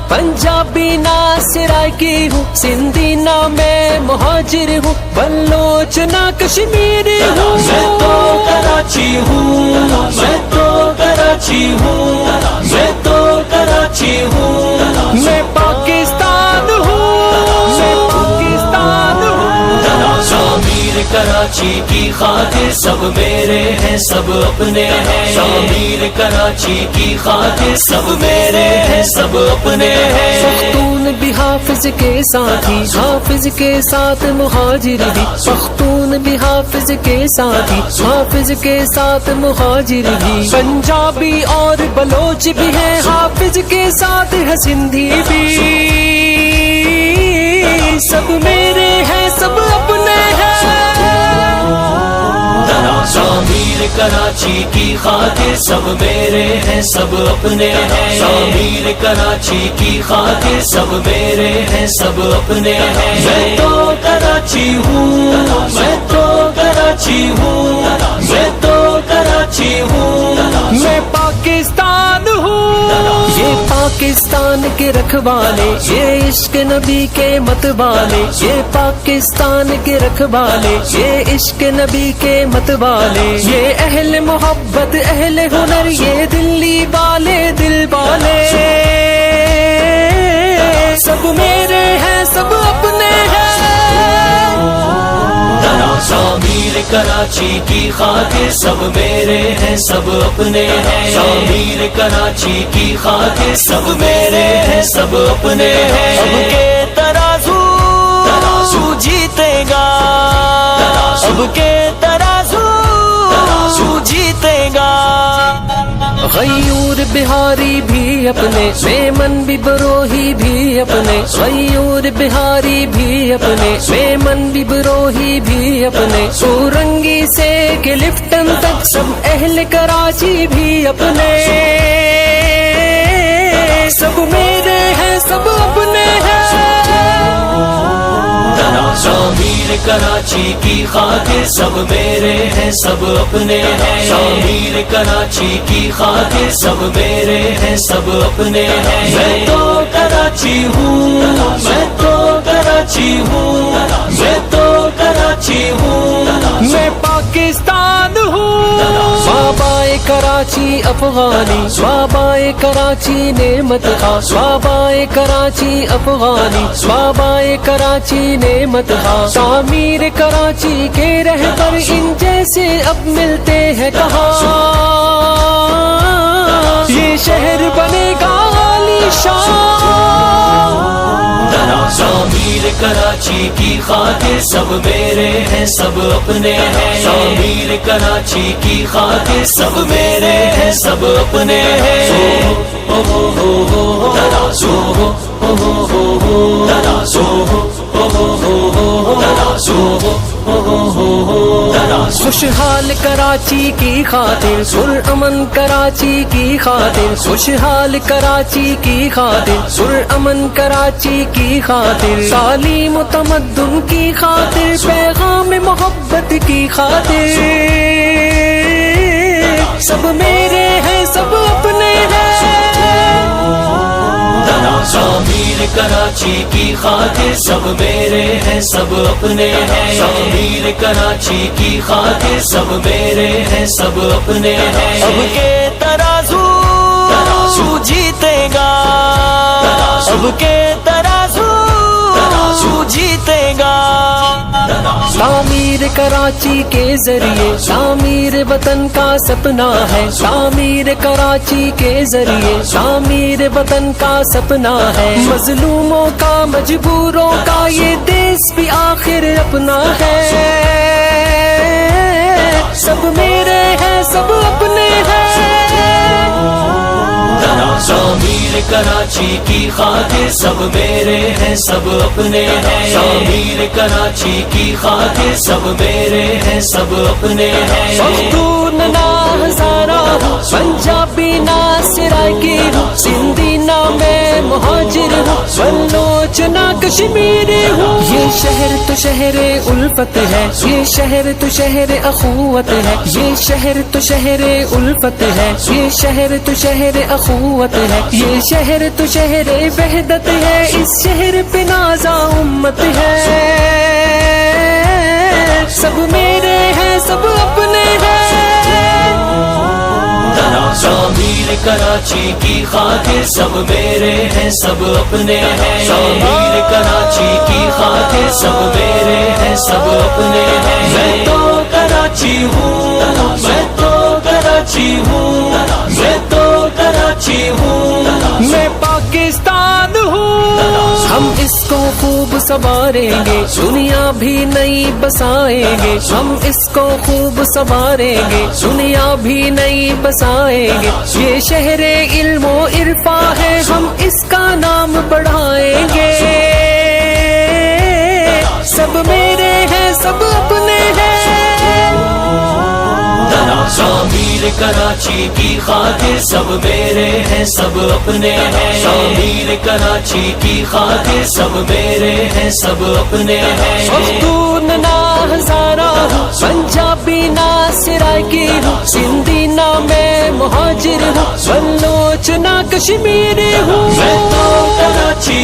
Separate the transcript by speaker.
Speaker 1: پنجابی ناسرائی کی ہوں، سندھی نا میں مہاجر ہوں، بلوچ نا کشمیری ہوں،
Speaker 2: میں تو کراچی ہوں، میں تو کراچی ہوں، میں تو کراچی ہوں،
Speaker 1: میں پاکستان ہوں، میں پاکستان ہوں۔
Speaker 2: شامیر کراچی کی خاطر سب میرے ہیں، سب اپنے ہیں، شامیر کراچی کی خاطر سب میرے ہیں، سب اپنے ہیں۔
Speaker 1: پختون بھی حافظ کے ساتھ ہی، حافظ کے ساتھ مہاجر بھی، پختون بھی حافظ کے ساتھ ہی، حافظ کے ساتھ مہاجر بھی، پنجابی اور بلوچ بھی ہیں، حافظ کے ساتھ ہے سندھی بھی، سب میرے ہیں، سب اپنے ہیں۔
Speaker 2: شامیر کراچی کی خاطر سب میرے ہیں، سب اپنے ہیں، شامیر کراچی کی خاطر سب میرے ہیں، سب اپنے ہیں۔ میں تو کراچی ہوں، میں تو کراچی ہوں، میں تو کراچی ہوں،
Speaker 1: میں پاکستان ہوں۔ یہ پاکستان کے رکھوالے، یہ عشق نبی کے مت والے، یہ پاکستان کے رکھوالے، یہ عشق نبی کے مت والے، یہ اہل محبت اہل ہنر، یہ دلی والے دل والے، سب میرے ہیں، سب اپنے ہیں۔
Speaker 2: شامیر کراچی کی خاطر سب میرے ہیں، سب اپنے ہیں، شامیر کراچی کی خاطر سب میرے ہیں، سب اپنے ہیں۔ اب کے ترازو جیتے گا، اب کے ترازو جیتے گا۔
Speaker 1: غیور بہاری بھی اپنے، میمن بھی بروہی بھی اپنے، غیور بہاری بھی اپنے، میمن بھی بروہی بھی اپنے، سورنگی سے کہ لفٹن تک سب اہل کراچی بھی اپنے، سب میرے ہیں، سب اپنے ہیں۔
Speaker 2: شامیر کراچی کی خاطر سب میرے ہیں، سب اپنے ہیں، شامیر کراچی کی خاطر سب میرے ہیں، سب اپنے ہیں۔ میں تو کراچی ہوں، میں تو کراچی ہوں، میں تو کراچی ہوں،
Speaker 1: میں پاکستان ہوں۔ بابائے کراچی افغانی، بابائے کراچی نعمت خاں، بابائے کراچی افغانی، بابائے کراچی نعمت خاں، تعمیر کراچی کے رہبر ان جیسے اب ملتے ہیں کہاں، یہ شہر بنے گا عالی شان۔
Speaker 2: شامیر کراچی کی خاطر سب میرے ہیں، سب اپنے ہیں، شامیر کراچی کی خاطر سب میرے ہیں، سب اپنے ہیں۔
Speaker 1: خوشحال کراچی کی خاطر، پرامن کراچی کی خاطر، خوشحال کراچی کی خاطر، پرامن کراچی کی خاطر، تعلیم و تمدن کی خاطر، پیغام محبت کی خاطر، سب میرے ہیں، سب اپنے ہیں۔
Speaker 2: شامیر کراچی کی خاطر سب میرے ہیں، سب اپنے ہیں، شامیر کراچی کی خاطر سب میرے ہیں، سب اپنے ہیں۔ اب کے ترازو جیتے گا، اب کے ترازو جیتے گا۔
Speaker 1: تعمیر کراچی کے ذریعے، تعمیر وطن کا سپنا ہے، تعمیر کراچی کے ذریعے، تعمیر وطن کا سپنا ہے، مظلوموں کا مجبوروں کا یہ دیس بھی آخر اپنا ہے، سب میرے ہیں، سب اپنے ہیں۔
Speaker 2: شامیر کراچی کی خاطر سب میرے ہیں، سب اپنے ہیں، شامیر کراچی کی خاطر سب میرے ہیں، سب اپنے ہیں۔
Speaker 1: پختون نا ہزارہ ہوں، پنجابی نا سرائکی ہوں، سندھی نا میں مہاجر ہوں، بلوچ بلوچنا کشمیری ہوں. یہ شہر تو شہر الفت ہے, یہ شہر تو شہر اخوت ہے, یہ شہر تو شہر الفت ہے, یہ شہر تو شہر اخوت ہے, یہ شہر تو شہر وحدت ہے, اس شہر پہ نازا امت ہے. سب میرے ہیں, سب اپنے ہیں.
Speaker 2: تعمیر کراچی کی خاطر سب میرے ہیں, سب اپنے ہیں. تعمیر کراچی کی خاطر سب میرے ہیں, سب اپنے ہیں. میں تو کراچی ہوں, میں تو کراچی ہوں, میں تو کراچی ہوں,
Speaker 1: میں پاکستان ہوں. ہم اس کو خوب سنواریں گے, دنیا بھی نئی بسائیں گے. ہم اس کو خوب سنواریں گے, دنیا بھی نئی بسائیں گے. یہ شہر علم و عرفاں ہے, ہم اس کا نام بڑھائیں گے. سب میرے ہیں, سب اپنے ہیں.
Speaker 2: تعمیر کراچی کی خاطر سب میرے ہیں, سب اپنے ہیں. تعمیر کراچی کی خاطر سب میرے ہیں, سب اپنے ہیں.
Speaker 1: پختون نہ ہزارہ ہوں, پنجابی نہ سرائکی ہوں, سندھی نہ میں مہاجر ہوں, بلوچ نہ کشمیری ہوں.
Speaker 2: میں تو کراچی